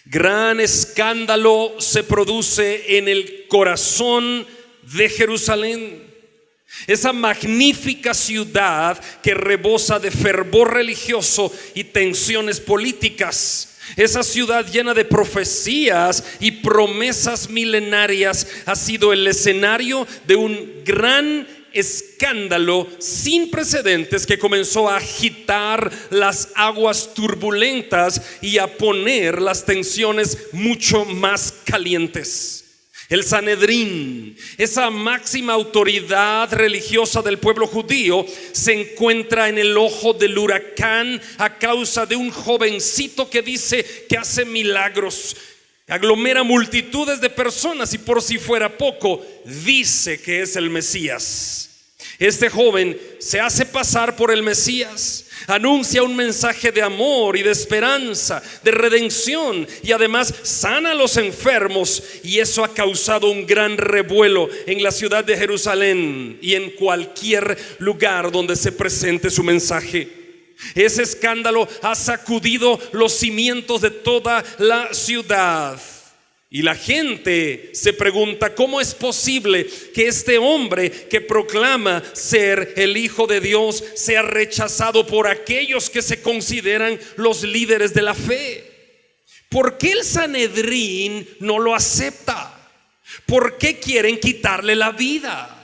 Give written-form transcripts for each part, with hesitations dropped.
Gran escándalo se produce en el corazón de Jerusalén, esa magnífica ciudad que rebosa de fervor religioso y tensiones políticas. Esa ciudad llena de profecías y promesas milenarias ha sido el escenario de un gran escándalo sin precedentes que comenzó a agitar las aguas turbulentas y a poner las tensiones mucho más calientes. El Sanedrín, esa máxima autoridad religiosa del pueblo judío, se encuentra en el ojo del huracán a causa de un jovencito que dice que hace milagros. Aglomera multitudes de personas y, por si fuera poco, dice que es el Mesías. Este joven se hace pasar por el Mesías, anuncia un mensaje de amor y de esperanza, de redención, y además sana a los enfermos, y eso ha causado un gran revuelo en la ciudad de Jerusalén y en cualquier lugar donde se presente su mensaje. Ese escándalo ha sacudido los cimientos de toda la ciudad. Y la gente se pregunta: ¿cómo es posible que este hombre que proclama ser el Hijo de Dios sea rechazado por aquellos que se consideran los líderes de la fe? ¿Por qué el Sanedrín no lo acepta? ¿Por qué quieren quitarle la vida?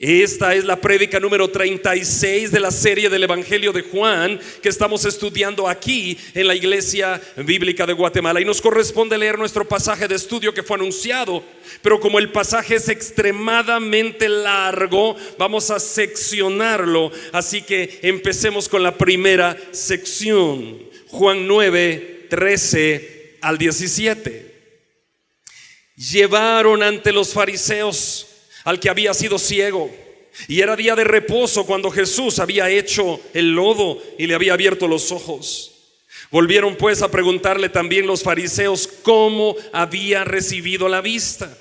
Esta es la prédica número 36 de la serie del Evangelio de Juan que estamos estudiando aquí en la Iglesia Bíblica de Guatemala, y nos corresponde leer nuestro pasaje de estudio que fue anunciado, pero como el pasaje es extremadamente largo, vamos a seccionarlo, así que empecemos con la primera sección, Juan 9, 13 al 17. Llevaron ante los fariseos al que había sido ciego, y era día de reposo cuando Jesús había hecho el lodo y le había abierto los ojos. Volvieron pues a preguntarle también los fariseos cómo había recibido la vista.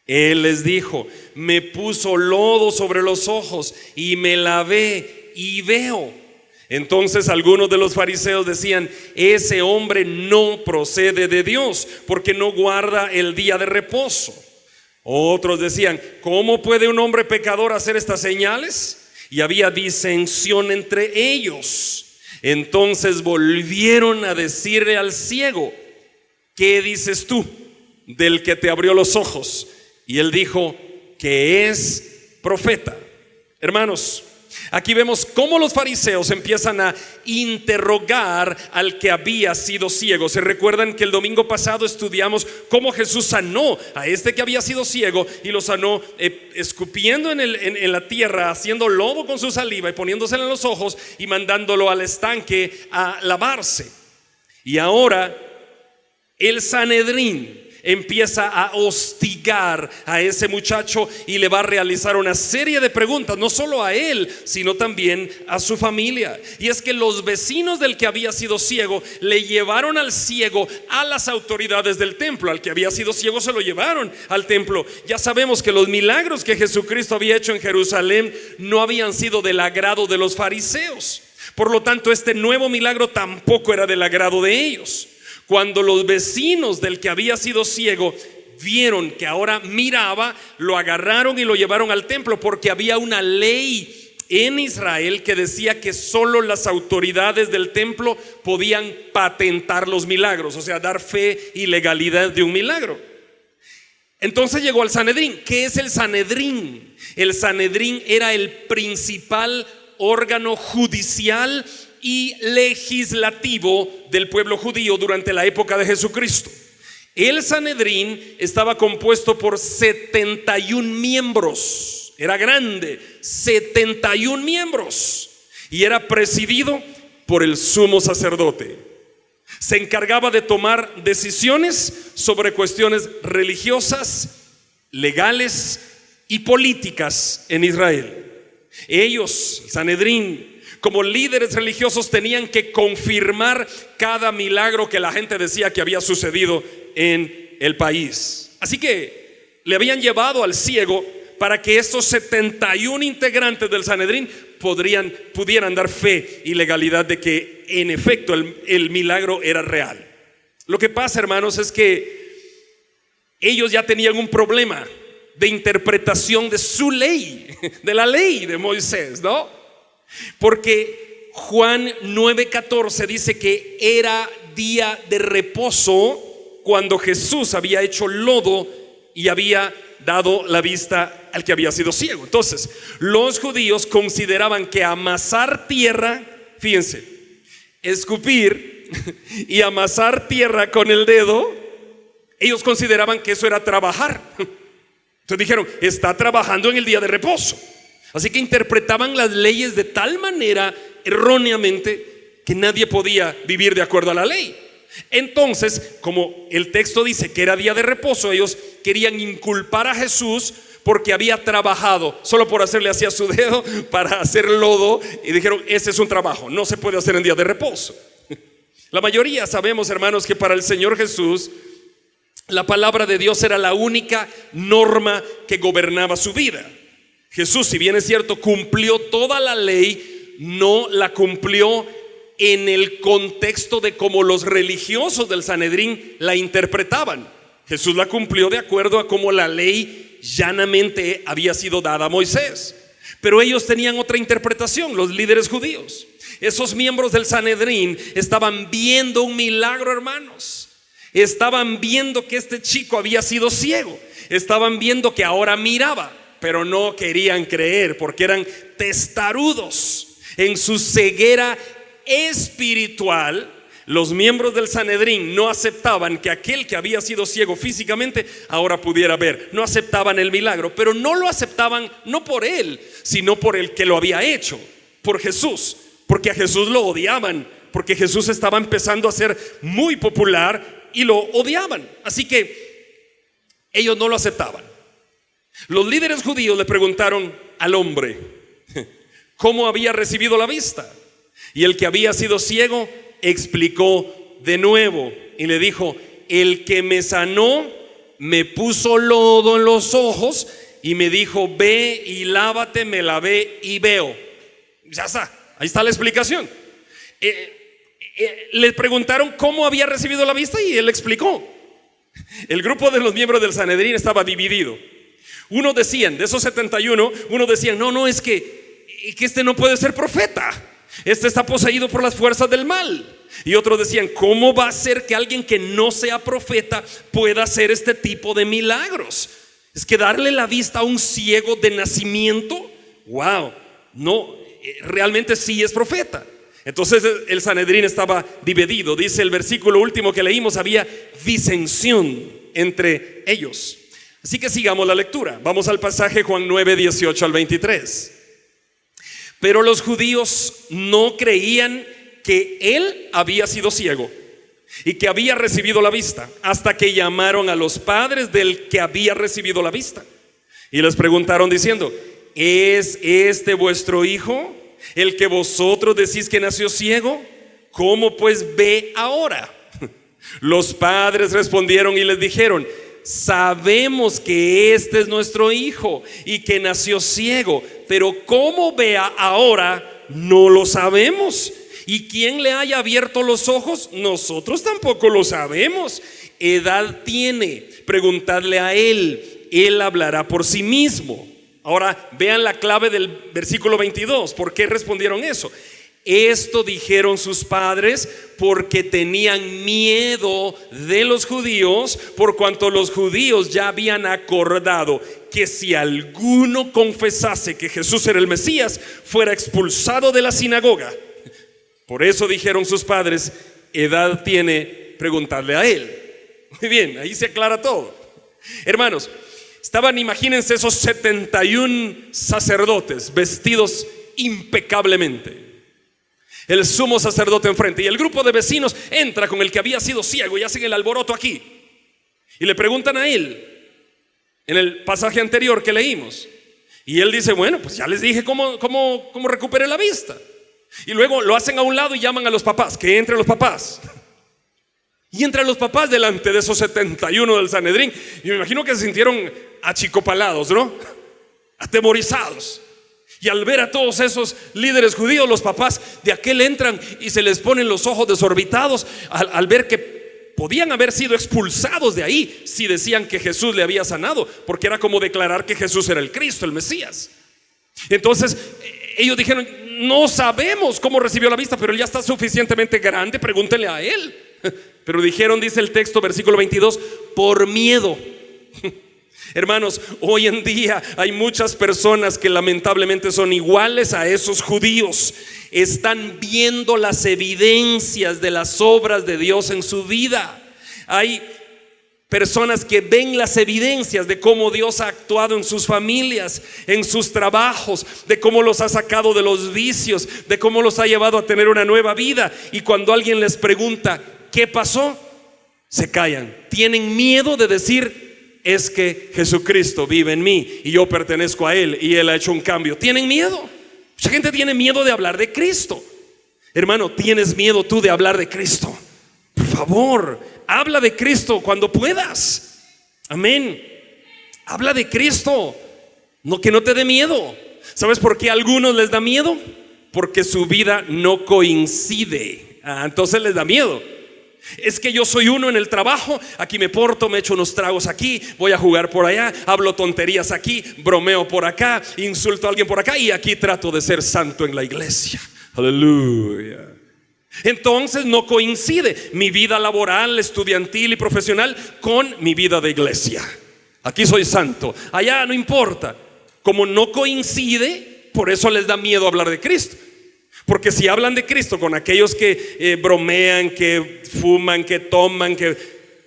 Él les dijo: me puso lodo sobre los ojos y me lavé y veo. Entonces algunos de los fariseos decían: ese hombre no procede de Dios, porque no guarda el día de reposo. Otros decían: ¿cómo puede un hombre pecador hacer estas señales? Y había disensión entre ellos. Entonces volvieron a decirle al ciego: ¿qué dices tú del que te abrió los ojos? Y él dijo que es profeta. Hermanos, aquí vemos cómo los fariseos empiezan a interrogar al que había sido ciego. ¿Se recuerdan que el domingo pasado estudiamos cómo Jesús sanó a este que había sido ciego, y lo sanó escupiendo en la tierra, haciendo lodo con su saliva y poniéndosela en los ojos y mandándolo al estanque a lavarse? Y ahora el Sanedrín empieza a hostigar a ese muchacho y le va a realizar una serie de preguntas, no solo a él, sino también a su familia. Y es que los vecinos del que había sido ciego le llevaron al ciego a las autoridades del templo. Al que había sido ciego se lo llevaron al templo. Ya sabemos que los milagros que Jesucristo había hecho en Jerusalén no habían sido del agrado de los fariseos. Por lo tanto, este nuevo milagro tampoco era del agrado de ellos. Cuando los vecinos del que había sido ciego vieron que ahora miraba, lo agarraron y lo llevaron al templo, porque había una ley en Israel que decía que solo las autoridades del templo podían patentar los milagros, o sea, dar fe y legalidad de un milagro. Entonces llegó al Sanedrín. ¿Qué es el Sanedrín? El Sanedrín era el principal órgano judicial y legislativo del pueblo judío durante la época de Jesucristo. El Sanedrín estaba compuesto por 71 miembros. Era grande, 71 miembros, y era presidido por el sumo sacerdote. Se encargaba de tomar decisiones sobre cuestiones religiosas, legales y políticas en Israel. Ellos, el Sanedrín, como líderes religiosos, tenían que confirmar cada milagro que la gente decía que había sucedido en el país. Así que le habían llevado al ciego para que estos 71 integrantes del Sanedrín pudieran dar fe y legalidad de que en efecto el milagro era real. Lo que pasa, hermanos, es que ellos ya tenían un problema de interpretación de su ley, de la ley de Moisés, ¿no? Porque Juan 9:14 dice que era día de reposo cuando Jesús había hecho lodo y había dado la vista al que había sido ciego. Entonces, los judíos consideraban que amasar tierra, fíjense, escupir y amasar tierra con el dedo, ellos consideraban que eso era trabajar. Entonces dijeron, está trabajando en el día de reposo. Así que interpretaban las leyes de tal manera erróneamente que nadie podía vivir de acuerdo a la ley. Entonces, como el texto dice que era día de reposo, ellos querían inculpar a Jesús porque había trabajado solo por hacerle así a su dedo para hacer lodo, y dijeron, ese es un trabajo, no se puede hacer en día de reposo. La mayoría sabemos, hermanos, que para el Señor Jesús la palabra de Dios era la única norma que gobernaba su vida. Jesús, si bien es cierto, cumplió toda la ley, no la cumplió en el contexto de cómo los religiosos del Sanedrín la interpretaban. Jesús la cumplió de acuerdo a cómo la ley llanamente había sido dada a Moisés. Pero ellos tenían otra interpretación, los líderes judíos. Esos miembros del Sanedrín estaban viendo un milagro, hermanos. Estaban viendo que este chico había sido ciego. Estaban viendo que ahora miraba, pero no querían creer porque eran testarudos en su ceguera espiritual. Los miembros del Sanedrín no aceptaban que aquel que había sido ciego físicamente ahora pudiera ver. No aceptaban el milagro, pero no lo aceptaban no por él, sino por el que lo había hecho, por Jesús, porque a Jesús lo odiaban, porque Jesús estaba empezando a ser muy popular y lo odiaban. Así que ellos no lo aceptaban. Los líderes judíos le preguntaron al hombre cómo había recibido la vista, y el que había sido ciego explicó de nuevo y le dijo, el que me sanó me puso lodo en los ojos y me dijo, ve y lávate. Me lavé y veo. Ya está, ahí está la explicación. Le preguntaron cómo había recibido la vista y él explicó. El grupo de los miembros del Sanedrín estaba dividido. Unos decían, de esos 71, unos decían, no, es que este no puede ser profeta. Este está poseído por las fuerzas del mal. Y otros decían, ¿cómo va a ser que alguien que no sea profeta pueda hacer este tipo de milagros? Es que darle la vista a un ciego de nacimiento, wow, no, realmente sí es profeta. Entonces el Sanedrín estaba dividido. Dice el versículo último que leímos, había disensión entre ellos. Así que sigamos la lectura. Vamos al pasaje Juan 9, 18 al 23. Pero los judíos no creían que él había sido ciego y que había recibido la vista, hasta que llamaron a los padres del que había recibido la vista y les preguntaron diciendo, ¿es este vuestro hijo, el que vosotros decís que nació ciego? ¿Cómo pues ve ahora? Los padres respondieron y les dijeron, sabemos que este es nuestro hijo y que nació ciego, pero cómo vea ahora no lo sabemos. ¿Y quién le haya abierto los ojos? Nosotros tampoco lo sabemos. Edad tiene, preguntadle a él, él hablará por sí mismo. Ahora vean la clave del versículo 22. ¿Por qué respondieron eso? Esto dijeron sus padres porque tenían miedo de los judíos, por cuanto los judíos ya habían acordado que si alguno confesase que Jesús era el Mesías, fuera expulsado de la sinagoga. Por eso dijeron sus padres, edad tiene, preguntarle a él. Muy bien, ahí se aclara todo. Hermanos, imagínense esos 71 sacerdotes vestidos impecablemente. El sumo sacerdote enfrente y el grupo de vecinos entra con el que había sido ciego y hacen el alboroto aquí y le preguntan a él en el pasaje anterior que leímos, y él dice, bueno, pues ya les dije cómo recuperé la vista. Y luego lo hacen a un lado y llaman a los papás, que entre los papás. Y entre los papás delante de esos 71 del Sanedrín, y me imagino que se sintieron achicopalados, ¿no? Atemorizados. Y al ver a todos esos líderes judíos, los papás de aquel entran y se les ponen los ojos desorbitados al ver que podían haber sido expulsados de ahí si decían que Jesús le había sanado, porque era como declarar que Jesús era el Cristo, el Mesías. Entonces ellos dijeron: no sabemos cómo recibió la vista, pero él ya está suficientemente grande, pregúntenle a él. Pero dijeron, dice el texto, versículo 22, por miedo. Hermanos, hoy en día hay muchas personas que lamentablemente son iguales a esos judíos. Están viendo las evidencias de las obras de Dios en su vida. Hay personas que ven las evidencias de cómo Dios ha actuado en sus familias, en sus trabajos, de cómo los ha sacado de los vicios, de cómo los ha llevado a tener una nueva vida. Y cuando alguien les pregunta ¿qué pasó?, se callan. Tienen miedo de decir: es que Jesucristo vive en mí y yo pertenezco a Él y Él ha hecho un cambio. Tienen miedo. Mucha gente tiene miedo de hablar de Cristo. Hermano, ¿tienes miedo tú de hablar de Cristo? Por favor, habla de Cristo cuando puedas. Amén. Habla de Cristo. No, que no te dé miedo. ¿Sabes por qué a algunos les da miedo? Porque su vida no coincide. Entonces les da miedo. Es que yo soy uno en el trabajo, aquí me porto, me echo unos tragos aquí, voy a jugar por allá, hablo tonterías aquí, bromeo por acá, insulto a alguien por acá, y aquí trato de ser santo en la iglesia. Aleluya. Entonces no coincide mi vida laboral, estudiantil y profesional con mi vida de iglesia. Aquí soy santo, allá no importa. Como no coincide, por eso les da miedo hablar de Cristo. Porque si hablan de Cristo con aquellos que bromean, que fuman, que toman, que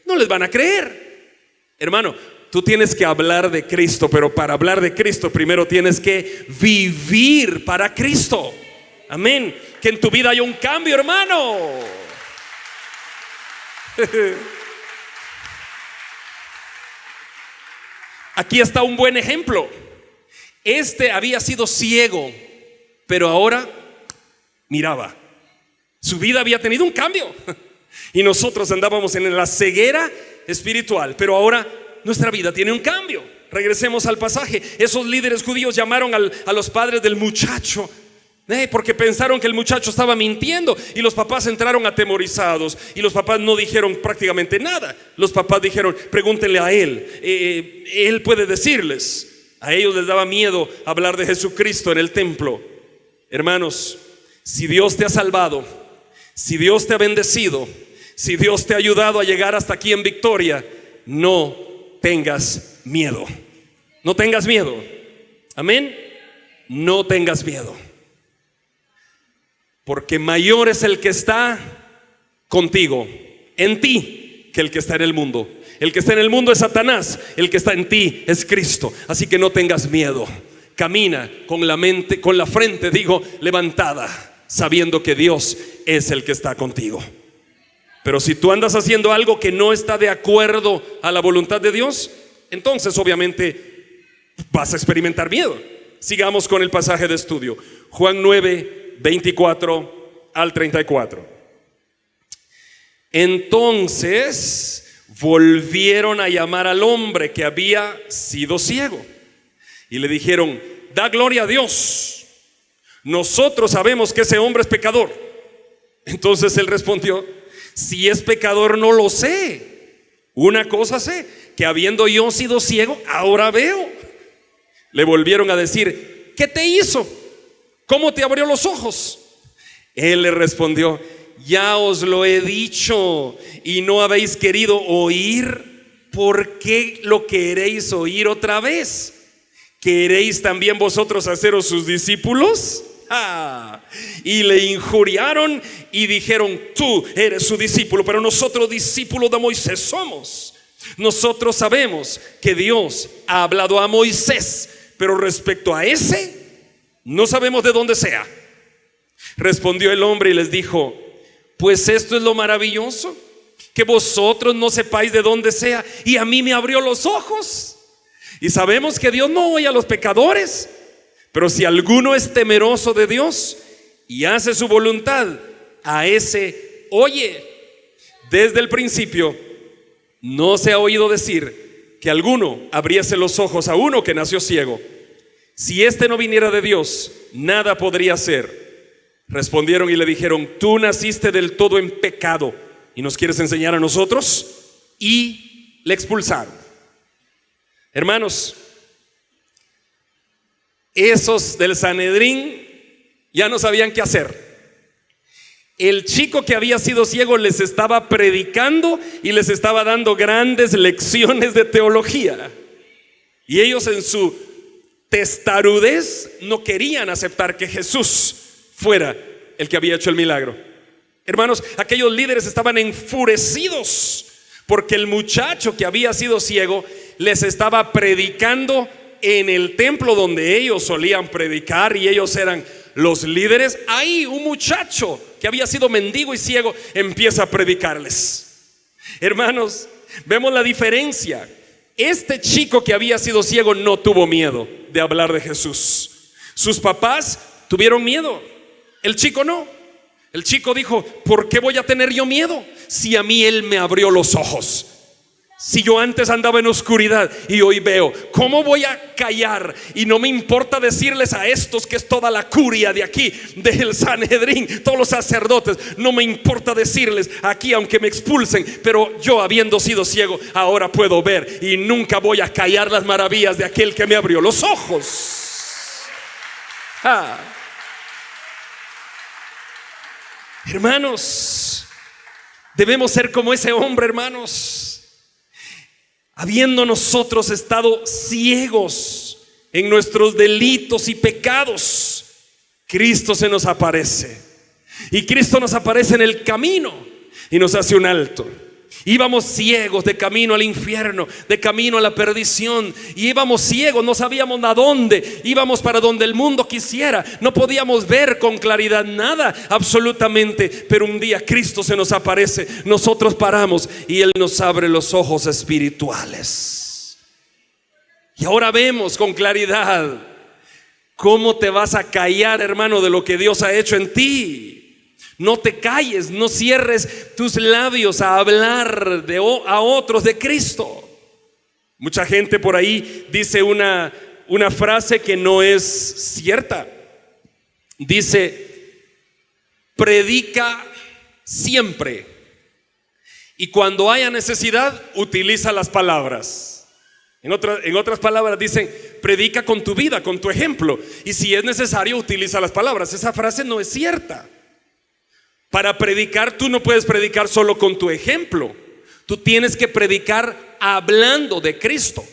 no les van a creer. Hermano, tú tienes que hablar de Cristo, pero para hablar de Cristo primero tienes que vivir para Cristo. Amén. Que en tu vida haya un cambio, hermano. Aquí está un buen ejemplo. Este había sido ciego, pero ahora miraba. Su vida había tenido un cambio. Y nosotros andábamos en la ceguera espiritual, pero ahora nuestra vida tiene un cambio. Regresemos al pasaje. Esos líderes judíos llamaron a los padres del muchacho, porque pensaron que el muchacho estaba mintiendo. Y los papás entraron atemorizados. Y los papás no dijeron prácticamente nada. Los papás dijeron: pregúntenle a él, él puede decirles. A ellos les daba miedo hablar de Jesucristo en el templo. Hermanos, si Dios te ha salvado, si Dios te ha bendecido, si Dios te ha ayudado a llegar hasta aquí en victoria, no tengas miedo. No tengas miedo. Amén. No tengas miedo. Porque mayor es el que está contigo, en ti, que el que está en el mundo. El que está en el mundo es Satanás, el que está en ti es Cristo. Así que no tengas miedo. Camina con la mente, con la frente, levantada, sabiendo que Dios es el que está contigo. Pero si tú andas haciendo algo que no está de acuerdo a la voluntad de Dios, entonces obviamente vas a experimentar miedo. Sigamos con el pasaje de estudio. Juan 9, 24 al 34. Entonces volvieron a llamar al hombre que había sido ciego y le dijeron: da gloria a Dios, nosotros sabemos que ese hombre es pecador. Entonces él respondió: si es pecador no lo sé, una cosa sé, que habiendo yo sido ciego, ahora veo. Le volvieron a decir: ¿qué te hizo? ¿Cómo te abrió los ojos? Él le respondió: ya os lo he dicho y no habéis querido oír. ¿Por qué lo queréis oír otra vez? ¿Queréis también vosotros haceros sus discípulos? Y le injuriaron y dijeron: tú eres su discípulo, pero nosotros discípulos de Moisés somos. Nosotros sabemos que Dios ha hablado a Moisés, pero respecto a ese no sabemos de dónde sea. Respondió el hombre y les dijo: pues esto es lo maravilloso, que vosotros no sepáis de dónde sea, y a mí me abrió los ojos. Y sabemos que Dios no oye a los pecadores, pero si alguno es temeroso de Dios y hace su voluntad, a ese oye. Desde el principio no se ha oído decir que alguno abriese los ojos a uno que nació ciego. Si este no viniera de Dios, nada podría hacer. Respondieron y le dijeron: tú naciste del todo en pecado, y nos quieres enseñar a nosotros, y le expulsaron. Hermanos, esos del Sanedrín ya no sabían qué hacer. El chico que había sido ciego les estaba predicando y les estaba dando grandes lecciones de teología. Y ellos en su testarudez no querían aceptar que Jesús fuera el que había hecho el milagro. Hermanos, aquellos líderes estaban enfurecidos porque el muchacho que había sido ciego les estaba predicando en el templo donde ellos solían predicar, y ellos eran los líderes. Ahí un muchacho que había sido mendigo y ciego empieza a predicarles. Hermanos, vemos la diferencia. Este chico que había sido ciego no tuvo miedo de hablar de Jesús. Sus papás tuvieron miedo, el chico no. El chico dijo: ¿por qué voy a tener yo miedo si a mí Él me abrió los ojos? Si yo antes andaba en oscuridad y hoy veo, ¿cómo voy a callar? Y no me importa decirles a estos, que es toda la curia de aquí, del Sanedrín, todos los sacerdotes, no me importa decirles aquí aunque me expulsen, pero yo, habiendo sido ciego, ahora puedo ver, y nunca voy a callar las maravillas de aquel que me abrió los ojos. Hermanos, debemos ser como ese hombre, hermanos. Habiendo nosotros estado ciegos en nuestros delitos y pecados, Cristo se nos aparece. Y Cristo nos aparece en el camino y nos hace un alto. Íbamos ciegos de camino al infierno, de camino a la perdición. Y íbamos ciegos, no sabíamos a dónde. Íbamos para donde el mundo quisiera. No podíamos ver con claridad nada, absolutamente. Pero un día Cristo se nos aparece. Nosotros paramos y Él nos abre los ojos espirituales. Y ahora vemos con claridad. ¿Cómo te vas a callar, hermano, de lo que Dios ha hecho en ti? No te calles, no cierres tus labios a hablar a otros de Cristo. Mucha gente por ahí dice una frase que no es cierta. Dice: predica siempre, y cuando haya necesidad, utiliza las palabras. En otras palabras dicen: predica con tu vida, con tu ejemplo, y si es necesario, utiliza las palabras. Esa frase no es cierta. Para predicar, tú no puedes predicar solo con tu ejemplo. Tú tienes que predicar hablando de Cristo.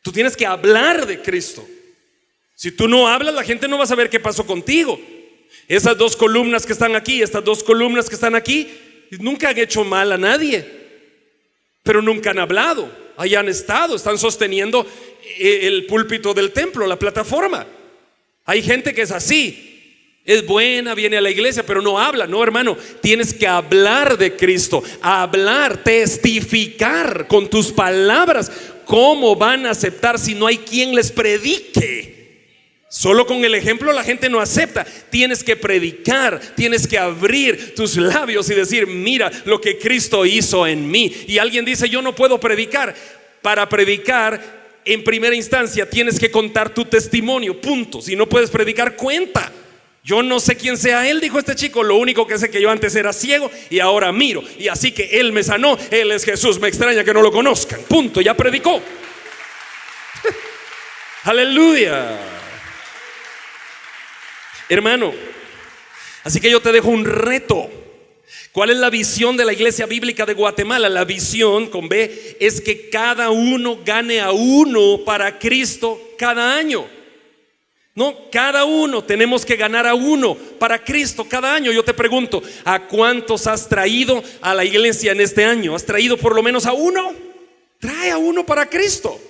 Tú tienes que hablar de Cristo. Si tú no hablas, la gente no va a saber qué pasó contigo. Esas dos columnas que están aquí, estas dos columnas que están aquí, nunca han hecho mal a nadie, pero nunca han hablado. Ahí han estado, están sosteniendo el púlpito del templo, la plataforma. Hay gente que es así. Es buena, viene a la iglesia, pero no habla. No, hermano, tienes que hablar de Cristo. Hablar, testificar con tus palabras. ¿Cómo van a aceptar si no hay quien les predique? Solo con el ejemplo la gente no acepta. Tienes que predicar, tienes que abrir tus labios y decir: mira lo que Cristo hizo en mí. Y alguien dice: yo no puedo predicar. Para predicar, en primera instancia tienes que contar tu testimonio, punto. Si no puedes predicar, cuenta. Yo no sé quién sea Él, dijo este chico. Lo único que sé es que yo antes era ciego y ahora miro, y así que Él me sanó. Él es Jesús. Me extraña que no lo conozcan. Punto, ya predicó. Aleluya. Hermano, así que yo te dejo un reto. ¿Cuál es la visión de la Iglesia Bíblica de Guatemala? La visión, con B, es que cada uno gane a uno para Cristo cada año. No, cada uno tenemos que ganar a uno para Cristo cada año. Yo te pregunto: ¿a cuántos has traído a la iglesia en este año? ¿Has traído por lo menos a uno? Trae a uno para Cristo.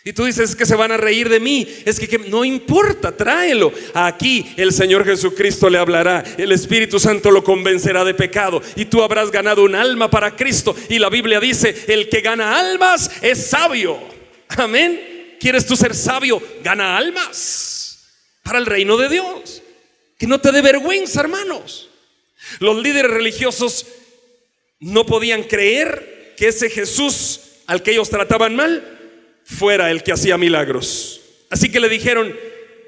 Y tú dices: es que se van a reír de mí. Es que no importa, tráelo. Aquí el Señor Jesucristo le hablará. El Espíritu Santo lo convencerá de pecado, y tú habrás ganado un alma para Cristo. Y la Biblia dice: el que gana almas es sabio. Amén. ¿Quieres tú ser sabio? Gana almas para el reino de Dios. Que no te dé vergüenza, hermanos. Los líderes religiosos no podían creer que ese Jesús al que ellos trataban mal fuera el que hacía milagros. Así que le dijeron: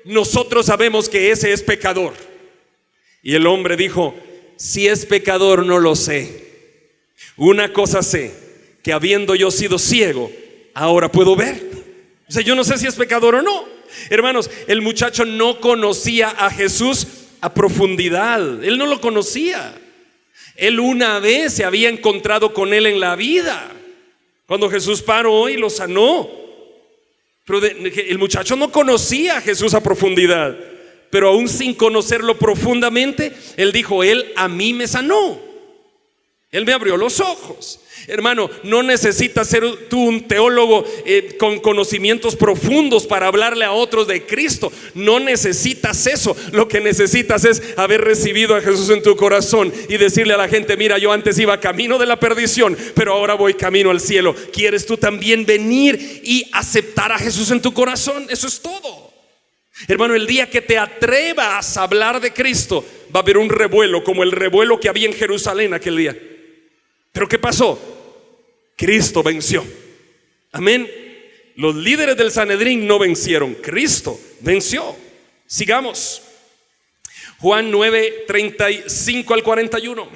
nosotros sabemos que ese es pecador. Y el hombre dijo: si es pecador no lo sé. Una cosa sé, que habiendo yo sido ciego, ahora puedo ver. O sea, yo no sé si es pecador o no. Hermanos, el muchacho no conocía a Jesús a profundidad. Él no lo conocía. Él una vez se había encontrado con él en la vida, cuando Jesús paró y lo sanó. Pero el muchacho no conocía a Jesús a profundidad. Pero aún sin conocerlo profundamente, él dijo: Él a mí me sanó. Él me abrió los ojos. Hermano, no necesitas ser tú un teólogo con conocimientos profundos para hablarle a otros de Cristo. No necesitas eso. Lo que necesitas es haber recibido a Jesús en tu corazón y decirle a la gente: mira, yo antes iba camino de la perdición, pero ahora voy camino al cielo. ¿Quieres tú también venir y aceptar a Jesús en tu corazón? Eso es todo. Hermano, el día que te atrevas a hablar de Cristo, va a haber un revuelo, como el revuelo que había en Jerusalén aquel día. Pero ¿qué pasó? Cristo venció. Amén. Los líderes del Sanedrín no vencieron, Cristo venció. Sigamos. Juan 9, 35 al 41.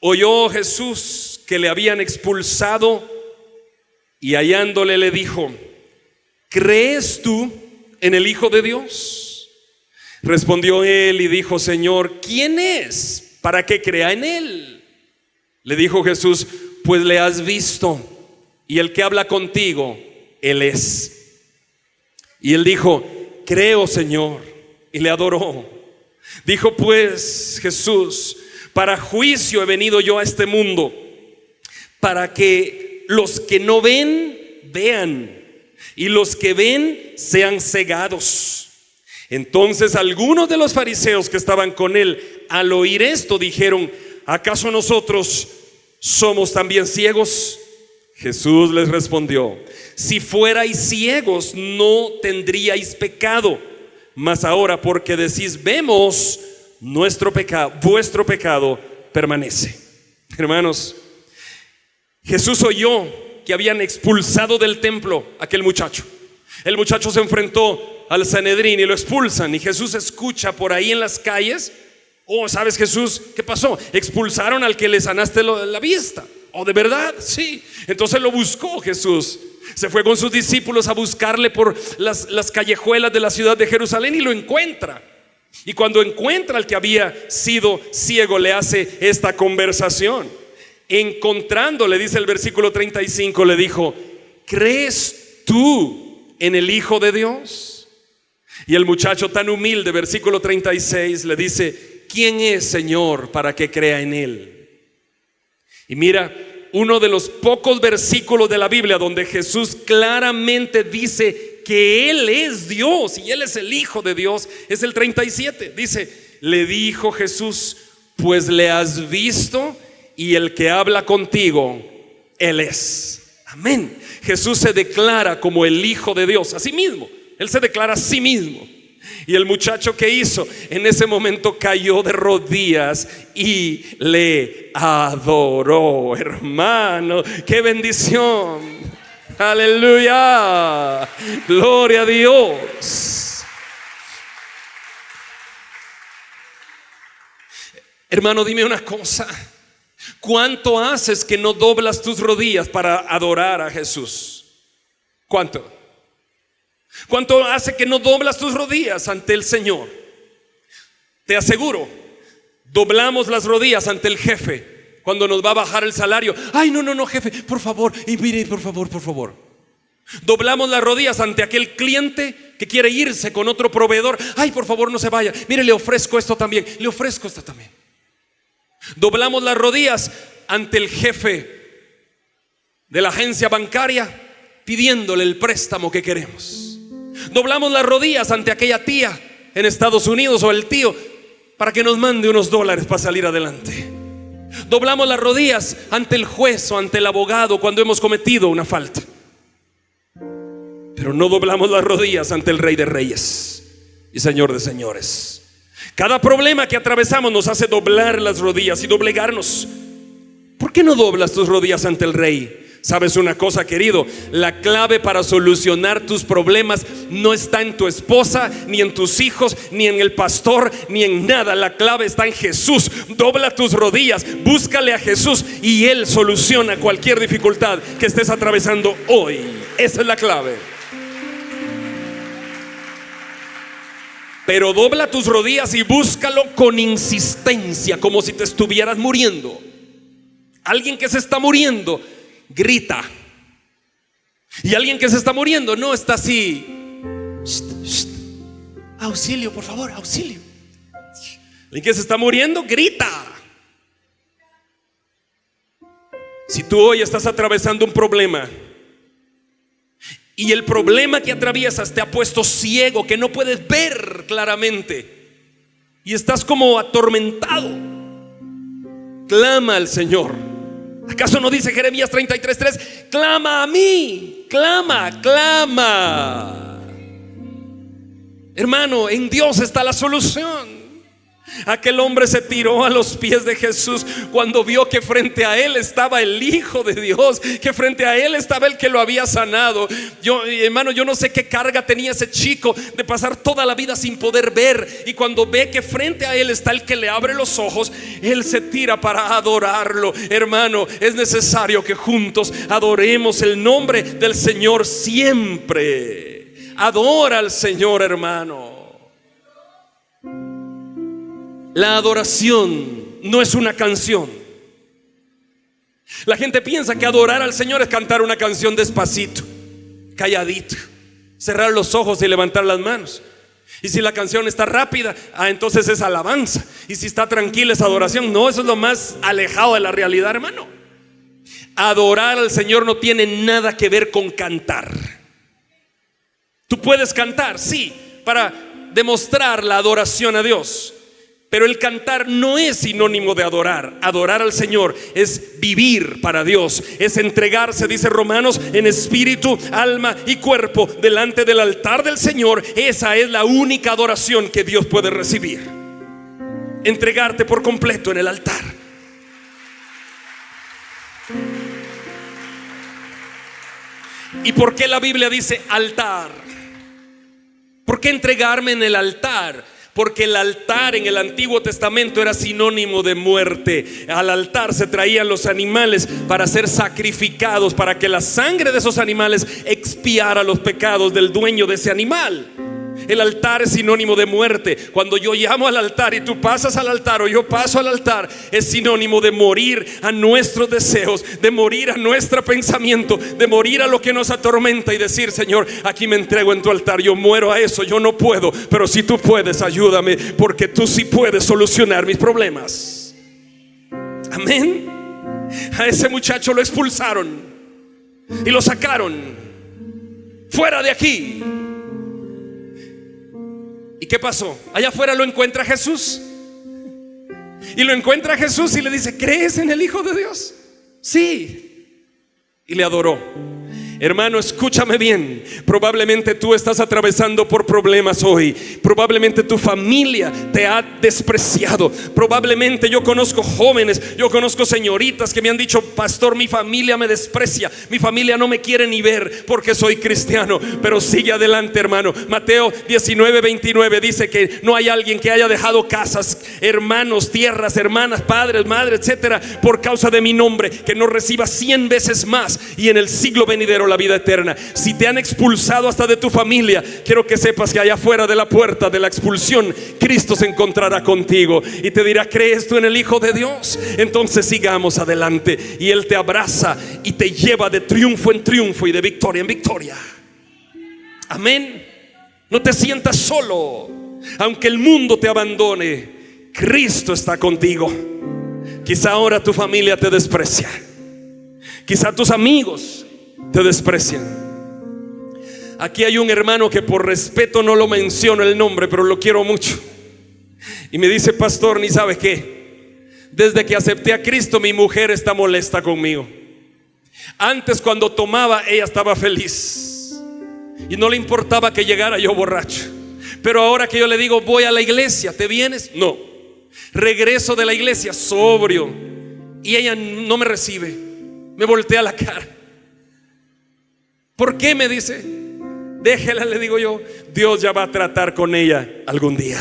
Oyó Jesús que le habían expulsado, y hallándole le dijo: ¿crees tú en el Hijo de Dios? Respondió él y dijo: Señor, ¿quién es para que crea en él? Le dijo Jesús: pues le has visto, y el que habla contigo, él es. Y él dijo: creo, Señor, y le adoró. Dijo pues Jesús: para juicio he venido yo a este mundo, para que los que no ven, vean, y los que ven sean cegados. Entonces algunos de los fariseos que estaban con él, al oír esto, dijeron: ¿acaso nosotros somos también ciegos? Jesús les respondió: si fuerais ciegos, no tendríais pecado. Mas ahora, porque decís vemos, vuestro pecado permanece. Hermanos, Jesús oyó que habían expulsado del templo a aquel muchacho. El muchacho se enfrentó al Sanedrín y lo expulsan, y Jesús escucha por ahí en las calles: oh, ¿sabes, Jesús? ¿Qué pasó? Expulsaron al que le sanaste la vista. ¿Oh, de verdad? Sí. Entonces lo buscó Jesús. Se fue con sus discípulos a buscarle por las callejuelas de la ciudad de Jerusalén, y lo encuentra. Y cuando encuentra al que había sido ciego, le hace esta conversación. Encontrándole, dice el versículo 35, le dijo: ¿crees tú en el Hijo de Dios? Y el muchacho tan humilde, versículo 36, le dice: ¿quién es, Señor, para que crea en él? Y mira, uno de los pocos versículos de la Biblia donde Jesús claramente dice que Él es Dios y Él es el Hijo de Dios, es el 37. Dice: le dijo Jesús: pues le has visto, y el que habla contigo, Él es. Amén. Jesús se declara como el Hijo de Dios a sí mismo. Él se declara a sí mismo. Y el muchacho, ¿qué hizo? En ese momento cayó de rodillas y le adoró. Hermano, qué bendición. Aleluya. Gloria a Dios. Hermano, dime una cosa: ¿cuánto haces que no doblas tus rodillas para adorar a Jesús? ¿Cuánto? ¿Cuánto hace que no doblas tus rodillas ante el Señor? Te aseguro, doblamos las rodillas ante el jefe cuando nos va a bajar el salario. Ay, no, jefe, por favor, y mire, por favor. Doblamos las rodillas ante aquel cliente que quiere irse con otro proveedor. Ay, por favor, no se vaya. Mire, le ofrezco esto también. Doblamos las rodillas ante el jefe de la agencia bancaria pidiéndole el préstamo que queremos. Doblamos las rodillas ante aquella tía en Estados Unidos o el tío para que nos mande unos dólares para salir adelante. Doblamos las rodillas ante el juez o ante el abogado cuando hemos cometido una falta. Pero no doblamos las rodillas ante el Rey de Reyes y Señor de Señores. Cada problema que atravesamos nos hace doblar las rodillas y doblegarnos. ¿Por qué no doblas tus rodillas ante el Rey? ¿Sabes una cosa, querido? La clave para solucionar tus problemas no está en tu esposa, ni en tus hijos, ni en el pastor, ni en nada. La clave está en Jesús. Dobla tus rodillas, búscale a Jesús y Él soluciona cualquier dificultad que estés atravesando hoy. Esa es la clave. Pero dobla tus rodillas y búscalo con insistencia, como si te estuvieras muriendo. Alguien que se está muriendo grita. Y alguien que se está muriendo no está así. Shh, shh. Auxilio, por favor, auxilio. Alguien que se está muriendo grita. Si tú hoy estás atravesando un problema y el problema que atraviesas te ha puesto ciego, que no puedes ver claramente y estás como atormentado, clama al Señor. ¿Acaso no dice Jeremías 33:3? Clama a mí, clama, clama. Hermano, en Dios está la solución. Aquel hombre se tiró a los pies de Jesús cuando vio que frente a él estaba el Hijo de Dios, que frente a él estaba el que lo había sanado. Hermano, yo no sé qué carga tenía ese chico de pasar toda la vida sin poder ver, y cuando ve que frente a él está el que le abre los ojos, él se tira para adorarlo. Hermano, es necesario que juntos adoremos el nombre del Señor siempre. Adora al Señor, hermano. La adoración no es una canción. La gente piensa que adorar al Señor es cantar una canción despacito, calladito, cerrar los ojos y levantar las manos. Y si la canción está rápida, entonces es alabanza. Y si está tranquila, es adoración. No, eso es lo más alejado de la realidad, hermano. Adorar al Señor no tiene nada que ver con cantar. Tú puedes cantar, sí, para demostrar la adoración a Dios, pero el cantar no es sinónimo de adorar. Adorar al Señor es vivir para Dios, es entregarse, dice Romanos, en espíritu, alma y cuerpo delante del altar del Señor. Esa es la única adoración que Dios puede recibir. Entregarte por completo en el altar. ¿Y por qué la Biblia dice altar? ¿Por qué entregarme en el altar? Porque el altar en el Antiguo Testamento era sinónimo de muerte. Al altar se traían los animales para ser sacrificados, para que la sangre de esos animales expiara los pecados del dueño de ese animal. El altar es sinónimo de muerte. Cuando yo llamo al altar y tú pasas al altar o yo paso al altar, es sinónimo de morir a nuestros deseos, de morir a nuestro pensamiento, de morir a lo que nos atormenta y decir: Señor, aquí me entrego en tu altar. Yo muero a eso, yo no puedo, pero si tú puedes, ayúdame, porque tú sí puedes solucionar mis problemas. Amén. A ese muchacho lo expulsaron y lo sacaron fuera de aquí. ¿Y qué pasó? Allá afuera lo encuentra Jesús. Y lo encuentra Jesús y le dice: ¿crees en el Hijo de Dios? Sí. Y le adoró. Hermano, escúchame bien. Probablemente tú estás atravesando por problemas hoy. Probablemente tu familia te ha despreciado. Probablemente yo conozco jóvenes, yo conozco señoritas que me han dicho: pastor, mi familia me desprecia, mi familia no me quiere ni ver porque soy cristiano. Pero sigue adelante, hermano. Mateo 19:29 dice que no hay alguien que haya dejado casas, hermanos, tierras, hermanas, padres, madres, etcétera, por causa de mi nombre, que no reciba 100 veces más y en el siglo venidero la vida eterna. Si te han expulsado hasta de tu familia, quiero que sepas que allá afuera de la puerta de la expulsión, Cristo se encontrará contigo y te dirá: ¿crees tú en el Hijo de Dios? Entonces sigamos adelante y Él te abraza y te lleva de triunfo en triunfo y de victoria en victoria. Amén. No te sientas solo. Aunque el mundo te abandone, Cristo está contigo. Quizá ahora tu familia te desprecia, quizá tus amigos te desprecian. Aquí hay un hermano que por respeto no lo menciono el nombre, pero lo quiero mucho. Y me dice: pastor, ni sabe qué, desde que acepté a Cristo mi mujer está molesta conmigo. Antes cuando tomaba ella estaba feliz y no le importaba que llegara yo borracho. Pero ahora que yo le digo: voy a la iglesia, ¿te vienes? No. Regreso de la iglesia sobrio y ella no me recibe, me voltea la cara. ¿Por qué? Me dice. Déjela, le digo yo. Dios ya va a tratar con ella algún día.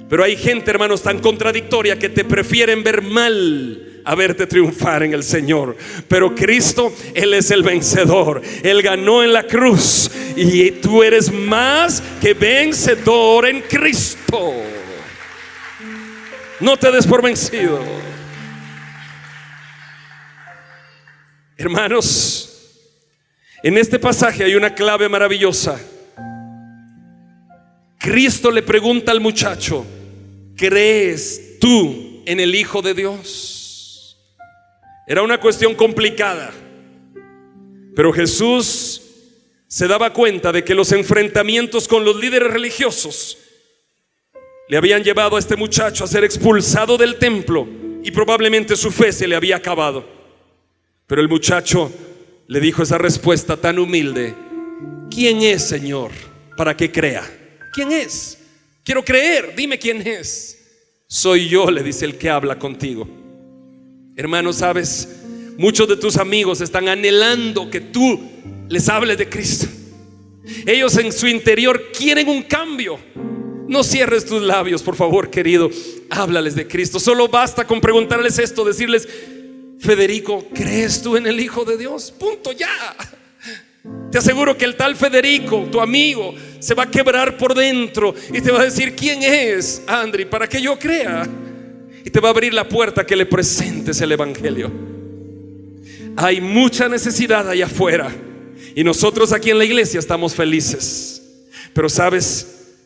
Pero hay gente, hermanos, tan contradictoria que te prefieren ver mal a verte triunfar en el Señor. Pero Cristo, Él es el vencedor. Él ganó en la cruz y tú eres más que vencedor en Cristo. No te des por vencido. Hermanos, en este pasaje hay una clave maravillosa. Cristo le pregunta al muchacho: ¿crees tú en el Hijo de Dios? Era una cuestión complicada, pero Jesús se daba cuenta de que los enfrentamientos con los líderes religiosos le habían llevado a este muchacho a ser expulsado del templo y probablemente su fe se le había acabado. Pero el muchacho le dijo esa respuesta tan humilde: ¿quién es, Señor, para que crea? ¿Quién es? Quiero creer, dime quién es. Soy yo, le dice el que habla contigo. Hermano, sabes, muchos de tus amigos están anhelando que tú les hables de Cristo. Ellos en su interior quieren un cambio. No cierres tus labios, por favor, querido. Háblales de Cristo. Solo basta con preguntarles esto, decirles: Federico, ¿crees tú en el Hijo de Dios? Punto, ya. Te aseguro que el tal Federico, tu amigo, se va a quebrar por dentro y te va a decir: ¿quién es, Andri, para que yo crea? Y te va a abrir la puerta que le presentes el Evangelio. Hay mucha necesidad allá afuera y nosotros aquí en la iglesia estamos felices. Pero sabes,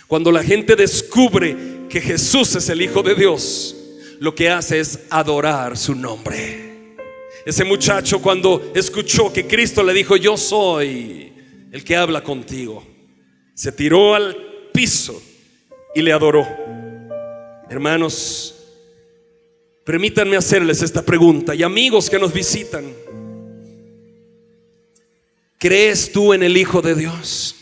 cuando la gente descubre que Jesús es el Hijo de Dios, lo que hace es adorar su nombre. Ese muchacho, cuando escuchó que Cristo le dijo: yo soy el que habla contigo, se tiró al piso y le adoró. Hermanos, permítanme hacerles esta pregunta, y amigos que nos visitan: ¿crees tú en el Hijo de Dios?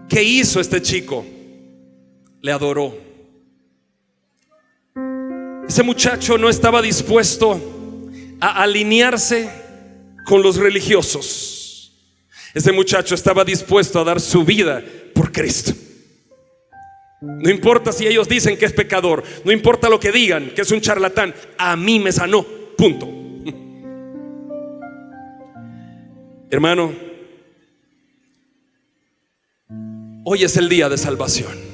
¿Qué hizo este chico? Le adoró. Ese muchacho no estaba dispuesto a alinearse con los religiosos. Ese muchacho estaba dispuesto a dar su vida por Cristo. No importa si ellos dicen que es pecador, no importa lo que digan, que es un charlatán. A mí me sanó, punto. Hermano, hoy es el día de salvación.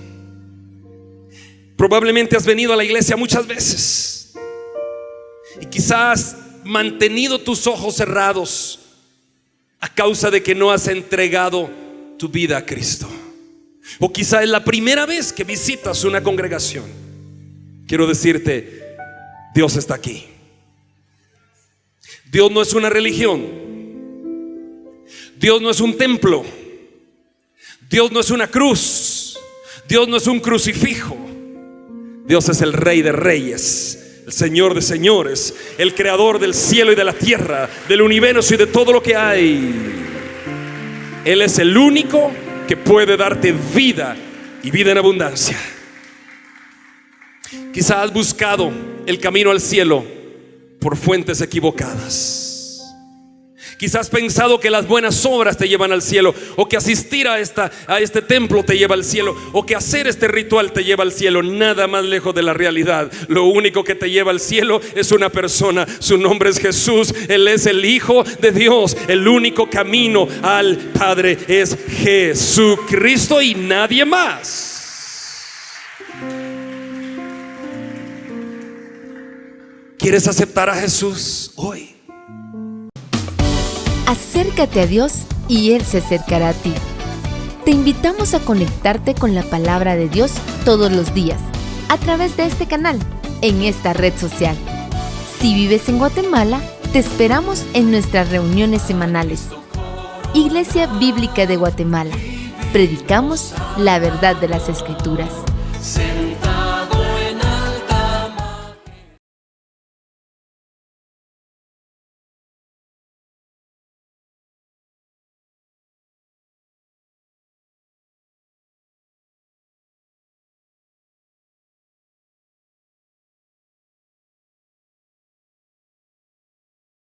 Probablemente has venido a la iglesia muchas veces y quizás has mantenido tus ojos cerrados a causa de que no has entregado tu vida a Cristo. O quizá es la primera vez que visitas una congregación. Quiero decirte: Dios está aquí. Dios no es una religión. Dios no es un templo. Dios no es una cruz. Dios no es un crucifijo. Dios es el Rey de Reyes, el Señor de Señores, el Creador del cielo y de la tierra, del universo y de todo lo que hay. Él es el único que puede darte vida y vida en abundancia. Quizás has buscado el camino al cielo por fuentes equivocadas. Quizás has pensado que las buenas obras te llevan al cielo, o que asistir a este templo te lleva al cielo, o que hacer este ritual te lleva al cielo. Nada más lejos de la realidad. Lo único que te lleva al cielo es una persona. Su nombre es Jesús. Él es el Hijo de Dios. El único camino al Padre es Jesucristo y nadie más. ¿Quieres aceptar a Jesús hoy? Acércate a Dios y Él se acercará a ti. Te invitamos a conectarte con la palabra de Dios todos los días a través de este canal, en esta red social. Si vives en Guatemala, te esperamos en nuestras reuniones semanales. Iglesia Bíblica de Guatemala. Predicamos la verdad de las Escrituras.